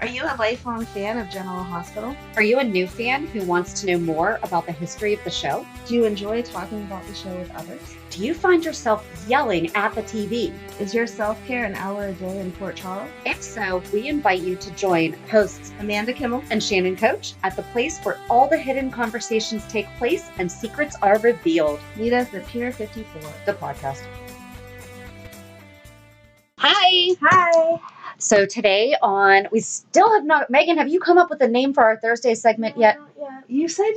Are you a lifelong fan of General Hospital? Are you a new fan who wants to know more about the history of the show? Do you enjoy talking about the show with others? Do you find yourself yelling at the TV? Is your self-care an hour a day in Port Charles? If so, we invite you to join hosts Amanda Kimmel and Shannon Coach at the place where all the hidden conversations take place and secrets are revealed. Meet us at Pier 54, the podcast. Hi. Hi. So today we still have not, Megan, have you come up with a name for our Thursday segment yet? Not yet. You said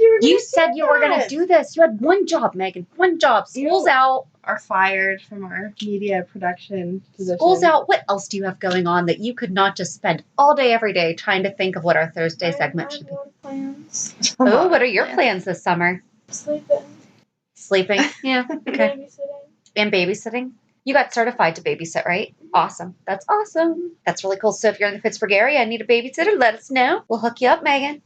you were going to do this. You had one job, Megan. One job. School's out. Are fired from our media production position. School's out. What else do you have going on that you could not just spend all day, every day trying to think of what our Thursday segment should be? Plans. Oh, what are your plans this summer? Sleeping. Yeah. Okay. And babysitting. You got certified to babysit, right? Awesome. That's awesome. That's really cool. So if you're in the Pittsburgh area and need a babysitter, let us know. We'll hook you up, Megan.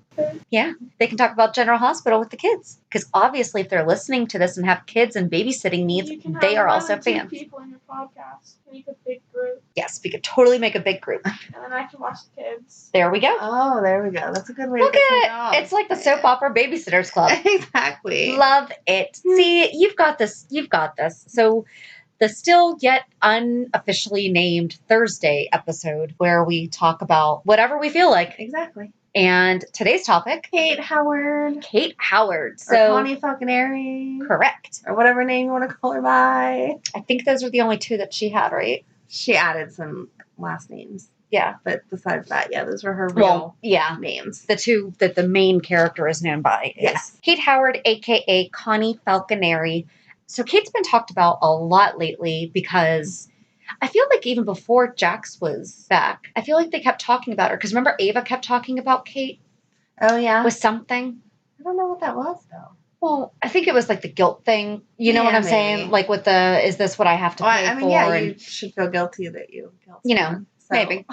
Yeah. They can talk about General Hospital with the kids. Because obviously if they're listening to this and have kids and babysitting needs, they are also fans. People in your podcast. Make a big group. Yes, we could totally make a big group. And then I can watch the kids. There we go. Oh, there we go. That's a good way Look to get at it. It's like the soap opera Babysitters Club. Exactly. Love it. See, you've got this. You've got this. So the still yet unofficially named Thursday episode where we talk about whatever we feel like. Exactly. And today's topic, Kate Howard. So or Connie Falconeri. Correct. Or whatever name you want to call her by. I think those are the only two that she had, right? She added some last names. Yeah. But besides that, yeah, those were her real names. The two that the main character is known by is Kate Howard, a.k.a. Connie Falconeri. So Kate's been talked about a lot lately because I feel like even before Jax was back, I feel like they kept talking about her. Because remember Ava kept talking about Kate? Oh, yeah? With something? I don't know what that was, though. Well, I think it was like the guilt thing. You know what I'm saying? Like with the, is this what I have to pay for? Yeah, you should feel guilty that you guilt someone, maybe.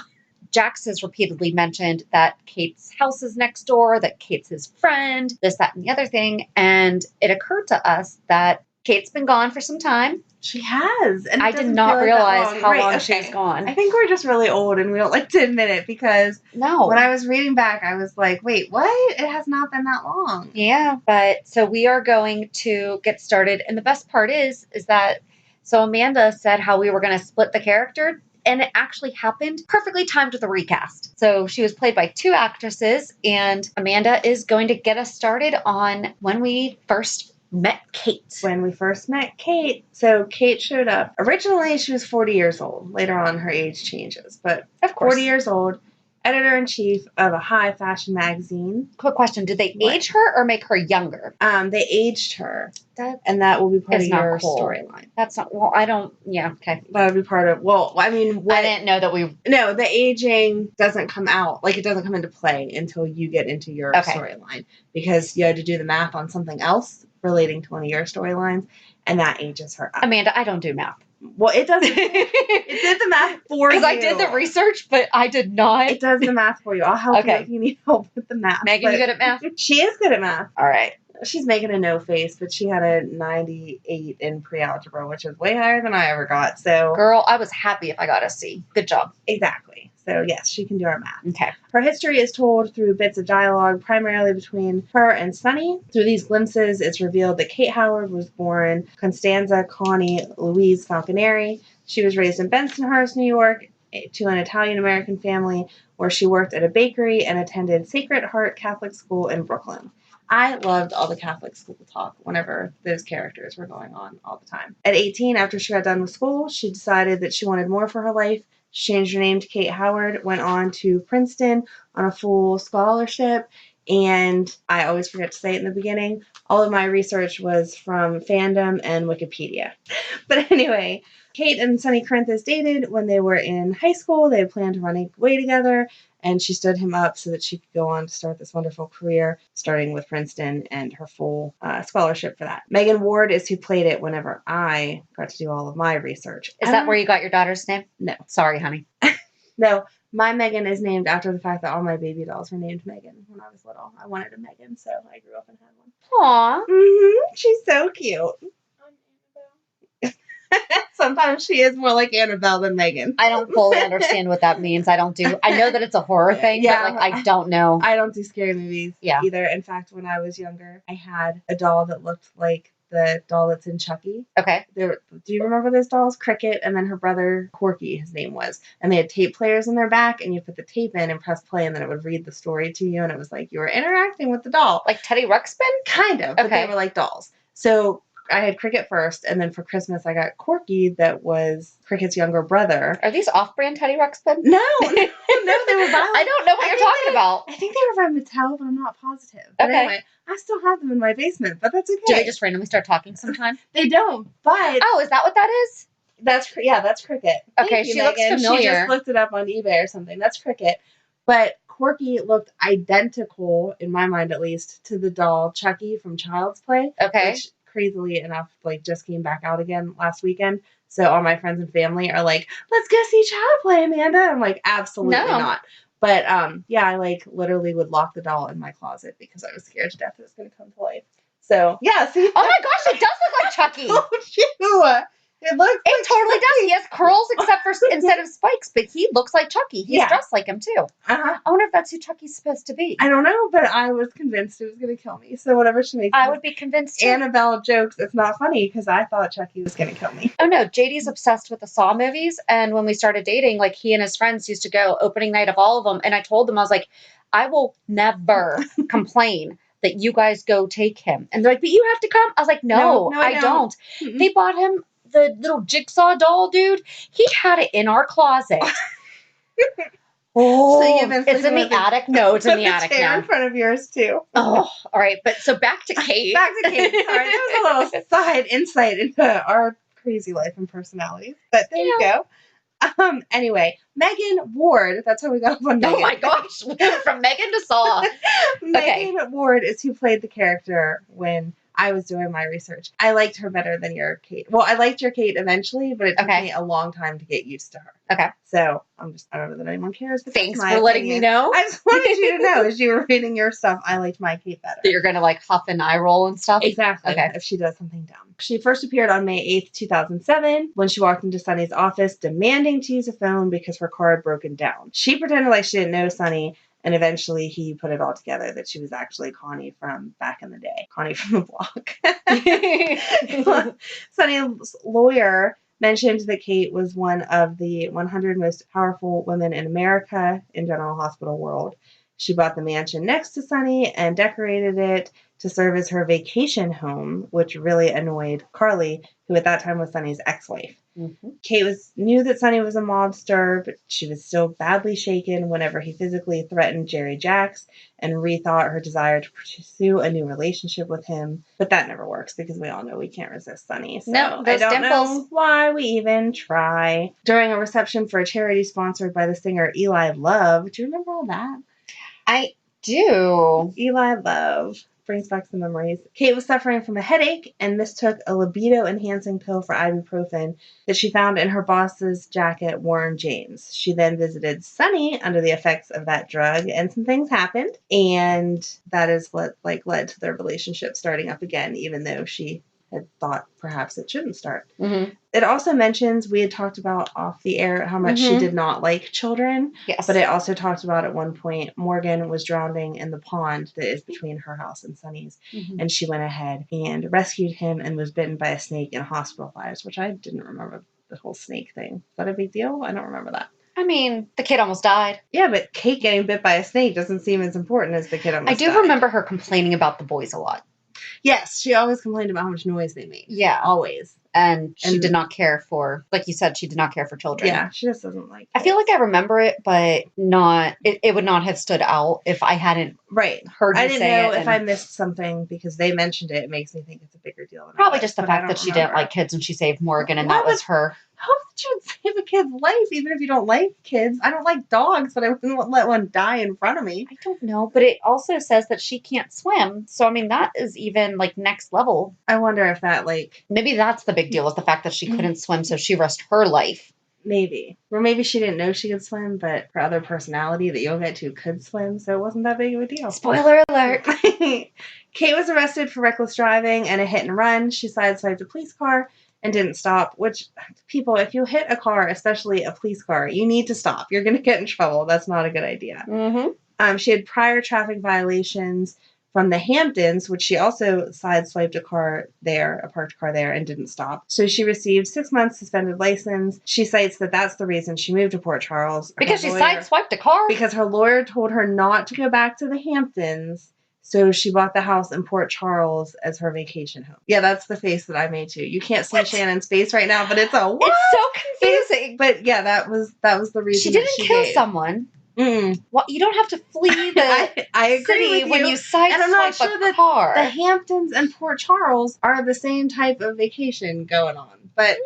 Jax has repeatedly mentioned that Kate's house is next door, that Kate's his friend, this, that, and the other thing. And it occurred to us that Kate's been gone for some time. She has. And I did not realize how long she's gone. I think we're just really old and we don't like to admit it because when I was reading back, I was like, wait, what? It has not been that long. Yeah, but so we are going to get started. And the best part is that, so Amanda said how we were going to split the character. And it actually happened perfectly timed with the recast. So she was played by two actresses. And Amanda is going to get us started on when we first met Kate. When we first met Kate. So Kate showed up. Originally, she was 40 years old. Later on, her age changes. But of course. 40 years old, editor-in-chief of a high fashion magazine. Quick question. Did they age her or make her younger? They aged her. And that will be part of your storyline. That's not, well, I don't, yeah, okay. That would be part of, I didn't know that No, the aging doesn't come out, like it doesn't come into play until you get into your storyline. Because you had to do the math on something else relating to one of your storylines, and that ages her up. Amanda, I don't do math. Well, it doesn't. It did the math for you. Because I did the research, but I did not. It does the math for you. I'll help you if you need help with the math. Megan, you good at math? She is good at math. All right. She's making a no face, but she had a 98 in pre-algebra, which is way higher than I ever got. So, girl, I was happy if I got a C. Good job. Exactly. So, yes, she can do our math. Okay. Her history is told through bits of dialogue, primarily between her and Sonny. Through these glimpses, it's revealed that Kate Howard was born Constanza Connie Louise Falconeri. She was raised in Bensonhurst, New York, to an Italian-American family where she worked at a bakery and attended Sacred Heart Catholic School in Brooklyn. I loved all the Catholic school talk whenever those characters were going on all the time. At 18, after she got done with school, she decided that she wanted more for her life. She changed her name to Kate Howard, went on to Princeton on a full scholarship, and I always forget to say it in the beginning, all of my research was from fandom and Wikipedia. But anyway, Kate and Sonny Corinthus dated when they were in high school. They planned to run away together, and she stood him up so that she could go on to start this wonderful career, starting with Princeton and her full scholarship for that. Megan Ward is who played it whenever I got to do all of my research. Is that where you got your daughter's name? No. Sorry, honey. No, my Megan is named after the fact that all my baby dolls were named Megan when I was little. I wanted a Megan, so I grew up and had one. Aw. Mm-hmm. She's so cute. Sometimes she is more like Annabelle than Megan. I don't fully understand what that means. I know that it's a horror thing, Yeah. but like I don't know. I don't do scary movies either. In fact, when I was younger, I had a doll that looked like the doll that's in Chucky. Okay. Do you remember those dolls? Cricket, and then her brother Corky, his name was. And they had tape players in their back, and you put the tape in and press play, and then it would read the story to you, and it was like you were interacting with the doll. Like Teddy Ruxpin? Kind of, but they were like dolls. So I had Cricket first, and then for Christmas I got Corky, that was Cricket's younger brother. Are these off-brand Teddy Ruxpin? No, they were by. I don't know what you're talking about. I think they were by Mattel, but I'm not positive. But Okay. anyway, I still have them in my basement, but that's okay. Do they just randomly start talking sometime? They don't, but Oh, is that what that is? that's Cricket. Okay, Thank you, she looks Megan. familiar. She just looked it up on eBay or something. That's Cricket. But Corky looked identical, in my mind at least, to the doll Chucky from Child's Play. Okay. Which, crazily enough, like just came back out again last weekend. So all my friends and family are like, "Let's go see Child Play, Amanda." I'm like, absolutely not. But yeah, I like literally would lock the doll in my closet because I was scared to death it was going to come to life. So yeah, see. Oh my gosh, it does look like Chucky. Oh, it looks. It totally does. He has curls except for instead of spikes, but he looks like Chucky. He's dressed like him too. Uh-huh. I wonder if that's who Chucky's supposed to be. I don't know, but I was convinced it was going to kill me. So whatever she makes. I would be convinced too. Annabelle jokes. It's not funny because I thought Chucky was going to kill me. Oh no, JD's obsessed with the Saw movies, and when we started dating, like he and his friends used to go opening night of all of them, and I told them, I was like, I will never complain that you guys go take him. And they're like, but you have to come. I was like, no, I don't. Mm-mm. They bought him the little jigsaw doll, dude. He had it in our closet. Oh, So you've been it's in sleeping the with the- attic. No, it's in the With attic chair now. in front of yours too. Oh, all right. But so back to Kate. Back to Kate. Sorry, that was a little side insight into our crazy life and personalities. But there you go. Anyway, Megan Ward. That's how we got up on Megan. Oh my gosh, we went from Megan to Saw. Megan Ward is who played the character when I was doing my research. I liked her better than your Kate. Well, I liked your Kate eventually, but it took me a long time to get used to her. Okay. So I don't know that anyone cares. But Thanks that's my for letting me opinion. know. I just wanted you to know as you were reading your stuff, I liked my Kate better. That you're going to like huff and eye roll and stuff? Exactly. Okay. If she does something dumb. She first appeared on May 8th, 2007, when she walked into Sonny's office demanding to use a phone because her car had broken down. She pretended like she didn't know Sonny, and eventually he put it all together that she was actually Connie from back in the day. Connie from the block. Sonny's lawyer mentioned that Kate was one of the 100 most powerful women in America in General Hospital world. She bought the mansion next to Sonny and decorated it to serve as her vacation home, which really annoyed Carly, who at that time was Sonny's ex-wife. Mm-hmm. Kate knew that Sonny was a mobster, but she was still badly shaken whenever he physically threatened Jerry Jacks and rethought her desire to pursue a new relationship with him. But that never works because we all know we can't resist Sonny. So No, I those don't know dimples. why we even try. During a reception for a charity sponsored by the singer Eli Love. Do you remember all that? I do. Eli Love. Brings back some memories. Kate was suffering from a headache and mistook a libido-enhancing pill for ibuprofen that she found in her boss's jacket, Warren James. She then visited Sonny under the effects of that drug, and some things happened, and that is what led to their relationship starting up again, even though she had thought perhaps it shouldn't start. Mm-hmm. It also mentions, we had talked about off the air, how much she did not like children. Yes. But it also talked about at one point, Morgan was drowning in the pond that is between her house and Sonny's. Mm-hmm. And she went ahead and rescued him and was bitten by a snake and hospitalized, which I didn't remember the whole snake thing. Is that a big deal? I don't remember that. I mean, the kid almost died. Yeah, but Kate getting bit by a snake doesn't seem as important as the kid almost I do died. remember her complaining about the boys a lot. Yes, she always complained about how much noise they made. Yeah. Always. And she did not care for, like you said, she did not care for children. Yeah, she just doesn't like I feel like I remember it, but it would not have stood out if I hadn't heard you I didn't say know it. if I missed something because they mentioned it. It makes me think it's a bigger deal. Than Probably it was, just the but I fact don't that she remember. didn't like kids and she saved Morgan, and Why that was would- her. How would you save a kid's life, even if you don't like kids? I don't like dogs, but I wouldn't let one die in front of me. I don't know, but it also says that she can't swim. So, I mean, that is even like next level. I wonder if that, Maybe that's the big deal, is the fact that she couldn't swim, so she risked her life. maybe. Or maybe she didn't know she could swim, but her other personality that you'll get to could swim, so it wasn't that big of a deal. Spoiler alert. Kate was arrested for reckless driving and a hit and run. She sideswiped a police car and didn't stop, which people, if you hit a car, especially a police car, you need to stop. You're going to get in trouble. That's not a good idea. Mm-hmm. She had prior traffic violations from the Hamptons, which she also sideswiped a parked car there, and didn't stop. So she received 6 months suspended license. She cites that that's the reason she moved to Port Charles. Because she sideswiped a car? Because her lawyer told her not to go back to the Hamptons. So she bought the house in Port Charles as her vacation home. Yeah, that's the face that I made too. You can't see Shannon's face right now, but it's a what? It's so confusing. But yeah, that was the reason. She didn't kill someone. Well, you don't have to flee the I agree city with when you sideswipe a car. The Hamptons and Port Charles are the same type of vacation going on. But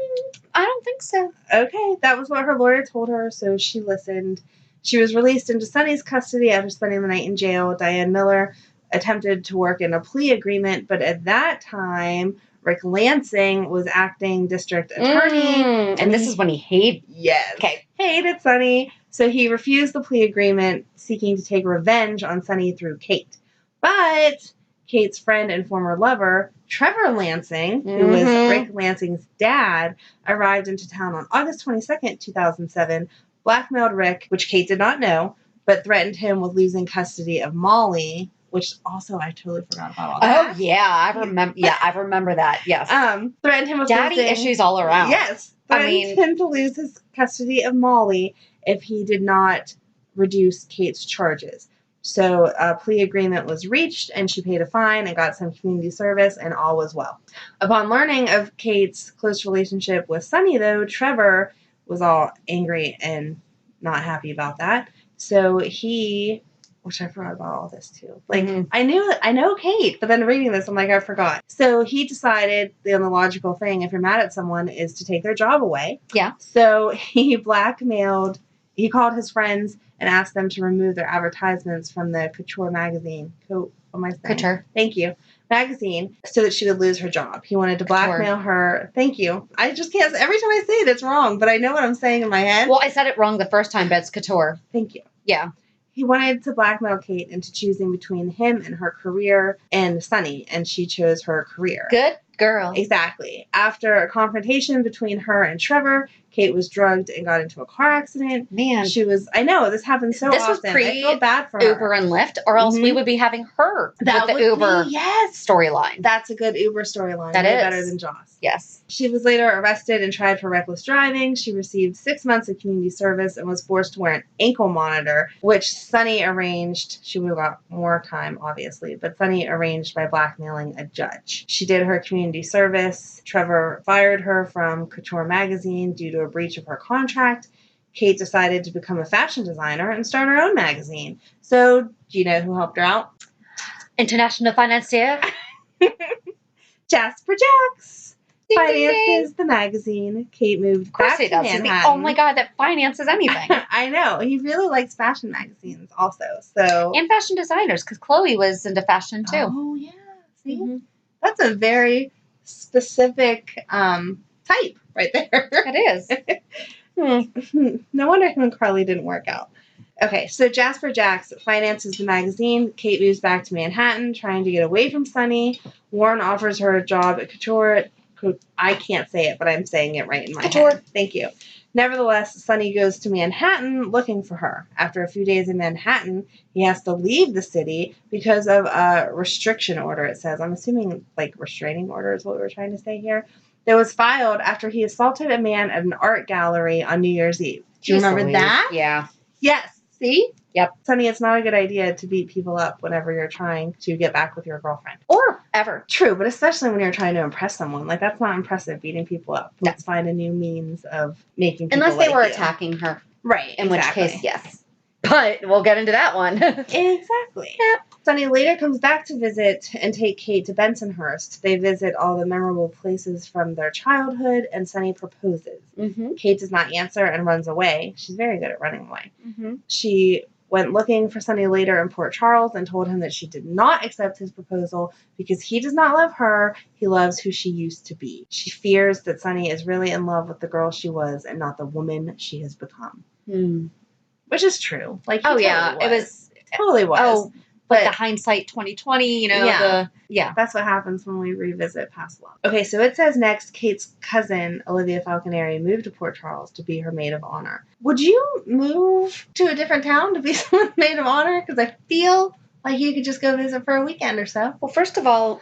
I don't think so. Okay, that was what her lawyer told her, so she listened. She was released into Sonny's custody after spending the night in jail. Diane Miller attempted to work in a plea agreement, but at that time, Rick Lansing was acting district attorney. And this is when he hated... Yes. Okay. Hated Sonny. So he refused the plea agreement, seeking to take revenge on Sonny through Kate. But Kate's friend and former lover, Trevor Lansing, who was Rick Lansing's dad, arrived into town on August 22nd, 2007, blackmailed Rick, which Kate did not know, but threatened him with losing custody of Molly, which also I totally forgot about all that. Oh, yeah. I remember that. Yes. Threatened him with daddy losing... issues all around. Yes. Threatened him to lose his custody of Molly if he did not reduce Kate's charges. So a plea agreement was reached, and she paid a fine and got some community service, and all was well. Upon learning of Kate's close relationship with Sonny, though, Trevor was all angry and not happy about that. So he, which I forgot about all this too. Like, I know Kate, but then reading this, I'm like, I forgot. So he decided the logical thing, if you're mad at someone, is to take their job away. Yeah. So he called his friends and asked them to remove their advertisements from the Couture magazine. What am I saying? Couture. Thank you. Magazine, so that she would lose her job. He wanted to blackmail her. Thank you. I just can't. Every time I say it, it's wrong, but I know what I'm saying in my head. Well, I said it wrong the first time, but it's Couture. Thank you. Yeah. He wanted to blackmail Kate into choosing between him and her career and Sonny, and she chose her career. Good girl. Exactly. After a confrontation between her and Trevor, Kate was drugged and got into a car accident. Man. I know, this happens so often. This was pre I feel bad for her. Uber and Lyft, or else we would be having her with the Uber storyline. That's a good Uber storyline. That Way is. better than Joss. Yes. She was later arrested and tried for reckless driving. She received 6 months of community service and was forced to wear an ankle monitor, which Sonny arranged. She would have got more time, obviously, but Sonny arranged by blackmailing a judge. She did her community service. Trevor fired her from Couture magazine due to a breach of her contract. Kate decided to become a fashion designer and start her own magazine. So, do you know who helped her out? International financier. Jasper Jacks Ding, finances the magazine. Kate moved back to Manhattan. Oh my God, that finances anything. I know. He really likes fashion magazines also. So and fashion designers, because Chloe was into fashion too. Oh, yeah. See? That's a very specific type right there. It is. No wonder him and Carly didn't work out. Okay, so Jasper Jacks finances the magazine. Kate moves back to Manhattan, trying to get away from Sonny. Warren offers her a job at Couture. I can't say it, but I'm saying it right in my head. Thank you. Nevertheless, Sonny goes to Manhattan looking for her. After a few days in Manhattan, he has to leave the city because of a restriction order, it says. I'm assuming, like, restraining order is what we're trying to say here. That was filed after he assaulted a man at an art gallery on New Year's Eve. Do you remember that? Yeah. Yes. See? Yep. Sonny, it's not a good idea to beat people up whenever you're trying to get back with your girlfriend. Or ever. True, but especially when you're trying to impress someone. Like, that's not impressive, beating people up. No. Let's find a new means of making people Unless they were you. attacking her. Right, In which case, yes. But we'll get into that one. Exactly. Yep. Sonny later comes back to visit and take Kate to Bensonhurst. They visit all the memorable places from their childhood, and Sonny proposes. Kate does not answer and runs away. She's very good at running away. She went looking for Sonny later in Port Charles and told him that she did not accept his proposal because he does not love her. He loves who she used to be. She fears that Sonny is really in love with the girl she was and not the woman she has become. Which is true. Like, he totally was. It was. Totally was. Oh, Like the hindsight 2020, you know, Yeah. That's what happens when we revisit past love. Okay, so it says next, Kate's cousin, Olivia Falconeri, moved to Port Charles to be her maid of honor. Would you move to a different town to be someone's maid of honor? Because I feel like you could just go visit for a weekend or so. Well, first of all,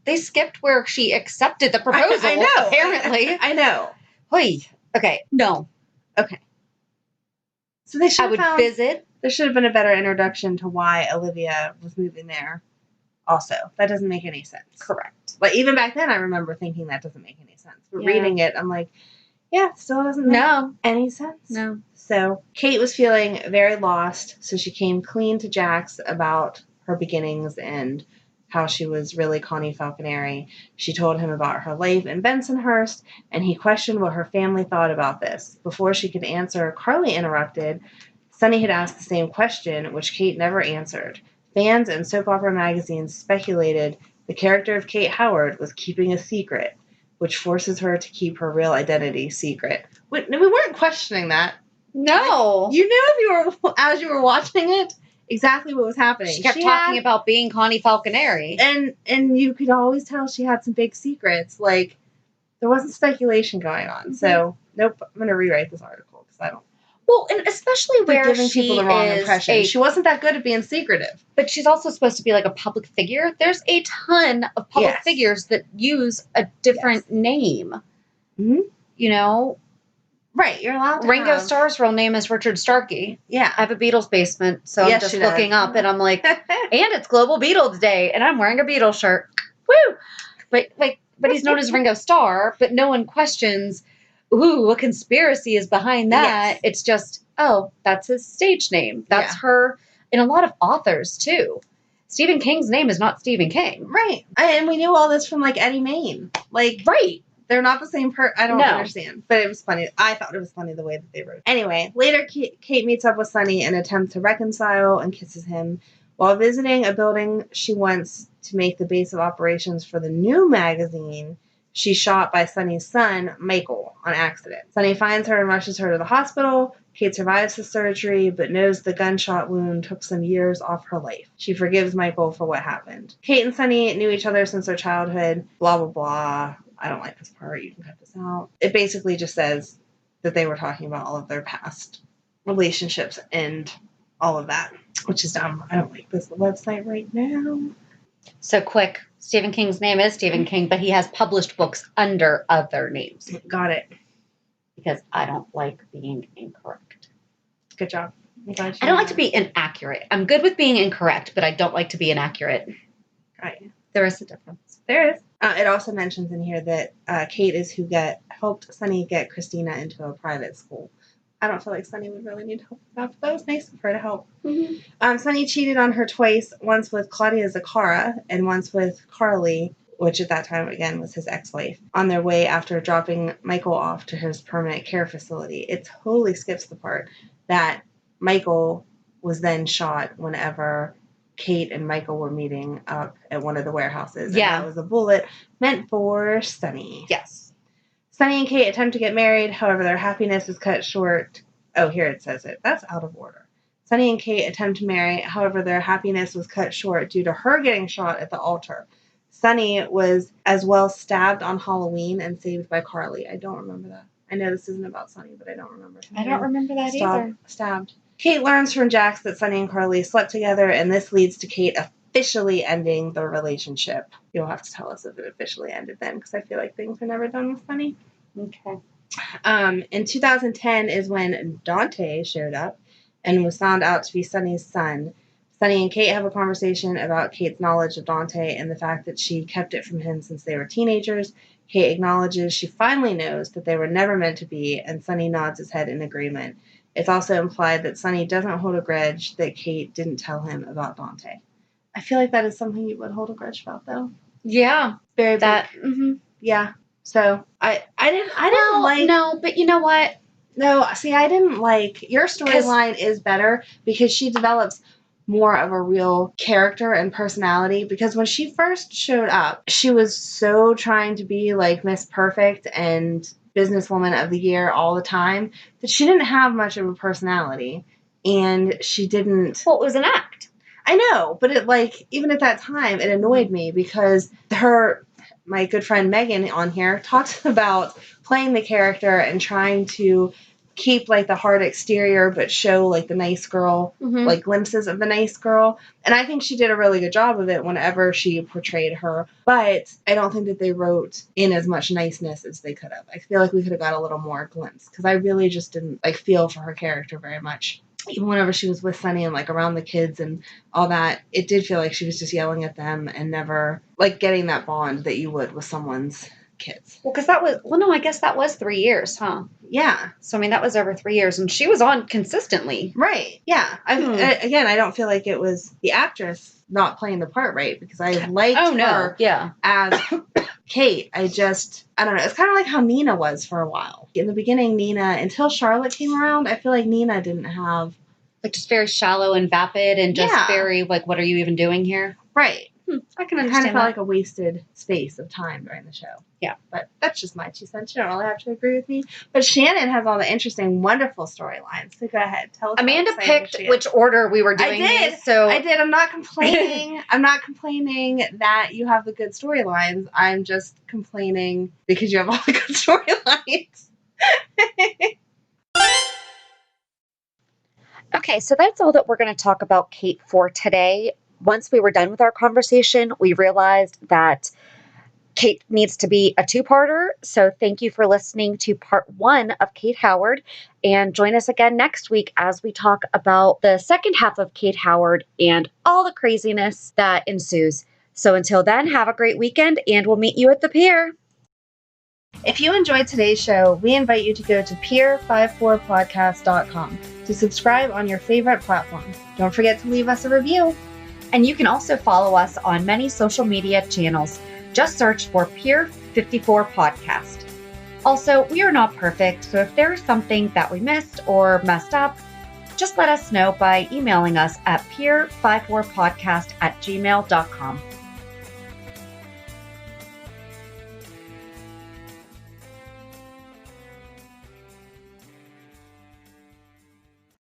they skipped where she accepted the proposal, I know. apparently. I know. Hoi. Okay, no. Okay. So they should I would visit. There should have been a better introduction to why Olivia was moving there. Also, that doesn't make any sense. Correct. Like, even back then, I remember thinking that doesn't make any sense. But reading it, I'm like, yeah, it still doesn't make any sense. No. So Kate was feeling very lost, so she came clean to Jax about her beginnings and how she was really Connie Falconeri. She told him about her life in Bensonhurst, and he questioned what her family thought about this. Before she could answer, Carly interrupted. Sonny had asked the same question, which Kate never answered. Fans and soap opera magazines speculated the character of Kate Howard was keeping a secret, which forces her to keep her real identity secret. We weren't questioning that. No. Like, you knew as you were watching it, exactly what was happening. She kept talking about being Connie Falconeri. And you could always tell she had some big secrets. Like, there wasn't speculation going on. Mm-hmm. So, nope, I'm going to rewrite this article because I don't. Well, and especially where giving people the wrong impression. She wasn't that good at being secretive. But she's also supposed to be like a public figure. There's a ton of public figures that use a different name. Mm-hmm. You know? Right, you're allowed to Ringo Starr's real name is Richard Starkey. Yeah. I have a Beatles basement, so I'm just looking up and I'm like, and it's Global Beatles Day, and I'm wearing a Beatles shirt. Woo! But he's known as Ringo Starr, but no one questions, ooh, a conspiracy is behind that. Yes. It's just, oh, that's his stage name. That's her, and a lot of authors, too. Stephen King's name is not Stephen King. Right. And we knew all this from, like, Eddie Mayne. Like, right. They're not the same I don't understand. But it was funny. I thought it was funny the way that they wrote it. Anyway, later Kate meets up with Sonny and attempts to reconcile and kisses him. While visiting a building she wants to make the base of operations for the new magazine, she's shot by Sonny's son, Michael, on accident. Sonny finds her and rushes her to the hospital. Kate survives the surgery, but knows the gunshot wound took some years off her life. She forgives Michael for what happened. Kate and Sonny knew each other since their childhood. Blah, blah, blah. I don't like this part. You can cut this out. It basically just says that they were talking about all of their past relationships and all of that, which is dumb. I don't like this website right now. So quick. Stephen King's name is Stephen King, but he has published books under other names. Got it. Because I don't like being incorrect. Good job. I don't like to be inaccurate. I'm good with being incorrect, but I don't like to be inaccurate. Right. There is a difference. There is. It also mentions in here that Kate is who helped Sonny get Christina into a private school. I don't feel like Sonny would really need help with that, but that was nice of her to help. Mm-hmm. Sonny cheated on her twice, once with Claudia Zaccara and once with Carly, which at that time, again, was his ex-wife, on their way after dropping Michael off to his permanent care facility. It totally skips the part that Michael was then shot whenever Kate and Michael were meeting up at one of the warehouses. And that was a bullet meant for Sonny. Yes. Sonny and Kate attempt to get married. However, their happiness is cut short. Oh, here it says it. That's out of order. Sonny and Kate attempt to marry. However, their happiness was cut short due to her getting shot at the altar. Sonny was as well stabbed on Halloween and saved by Carly. I don't remember that. I know this isn't about Sonny, but I don't remember. I don't remember that either. Stabbed. Kate learns from Jax that Sonny and Carly slept together, and this leads to Kate officially ending the relationship. You'll have to tell us if it officially ended then, because I feel like things were never done with Sonny. Okay. In 2010 is when Dante showed up and was found out to be Sonny's son. Sonny and Kate have a conversation about Kate's knowledge of Dante and the fact that she kept it from him since they were teenagers. Kate acknowledges she finally knows that they were never meant to be, and Sonny nods his head in agreement. It's also implied that Sonny doesn't hold a grudge that Kate didn't tell him about Dante. I feel like that is something you would hold a grudge about, though. Yeah. Very big. Mm-hmm. Yeah. So I didn't like. No, but you know what? No, see, I didn't like your storyline is better because she develops more of a real character and personality. Because when she first showed up, she was so trying to be like Miss Perfect and businesswoman of the year all the time that she didn't have much of a personality, and she didn't. Well, it was an act. I know, but it like even at that time it annoyed me because my good friend Megan on here talks about playing the character and trying to keep like the hard exterior but show like the nice girl, like glimpses of the nice girl. And I think she did a really good job of it whenever she portrayed her. But I don't think that they wrote in as much niceness as they could have. I feel like we could have got a little more glimpse because I really just didn't like feel for her character very much. Even whenever she was with Sonny and like around the kids and all that, it did feel like she was just yelling at them and never like getting that bond that you would with someone's kids. Well, because I guess that was 3 years, huh? Yeah. So, I mean, that was over 3 years, and she was on consistently. Right. Yeah. Again, I don't feel like it was the actress not playing the part right because I liked her as Kate. I don't know. It's kind of like how Nina was for a while. In the beginning, Nina, until Charlotte came around, I feel like Nina didn't have... Like, just very shallow and vapid and just very, like, what are you even doing here? Right. I can understand It kind of felt that. like a wasted space of time during the show. Yeah. But that's just my 2 cents. You don't really have to agree with me. But Shannon has all the interesting, wonderful storylines. So go ahead. Tell us. Amanda picked which order we were doing these. So I did. I'm not complaining. I'm not complaining that you have the good storylines. I'm just complaining because you have all the good storylines. Okay, so that's all that we're going to talk about Kate for today. Once we were done with our conversation, we realized that Kate needs to be a 2-parter. So thank you for listening to part 1 of Kate Howard. And join us again next week as we talk about the second half of Kate Howard and all the craziness that ensues. So until then, have a great weekend and we'll meet you at the pier. If you enjoyed today's show, we invite you to go to pier54podcast.com to subscribe on your favorite platform. Don't forget to leave us a review. And you can also follow us on many social media channels. Just search for Pier 54 Podcast. Also, we are not perfect, so if there is something that we missed or messed up, just let us know by emailing us at pier54podcast@gmail.com.